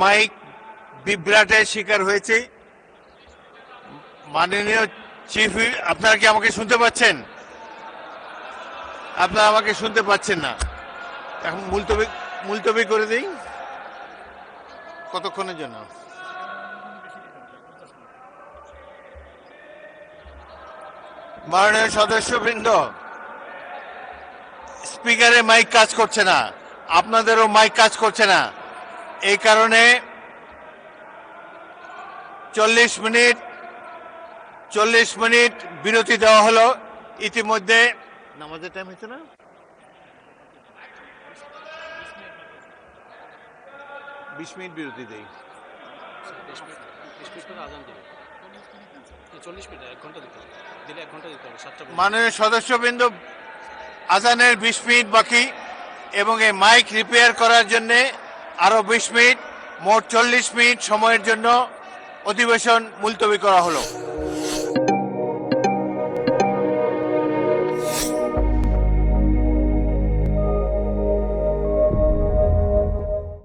Mic বিভ্রাটের শিকার হয়েছে। মাননীয় চিফ, আপনারা কি আমাকে শুনতে পাচ্ছেন? আপনারা আমাকে শুনতে পাচ্ছেন না। এখন মুলতবি করে দিই। কতক্ষণের জন্য? মাননীয় সদস্যবৃন্দ, স্পিকারে মাইক কাজ করছে না, আপনাদেরও মাইক কাজ করছে না। এই কারণে 40 মিনিট বিরতি দেওয়া হলো। ইতিমধ্যে নামাজের টাইম হয়েছে না? 20 মিনিট বিরতি দেই। মাননীয় সদস্যবৃন্দ, আজানের 20 মিনিট বাকি এবং এই মাইক রিপেয়ার করার জন্য আরো 20 মিনিট, মোট 40 মিনিট সময়ের জন্য অধিবেশন মুলতবি করা হলো।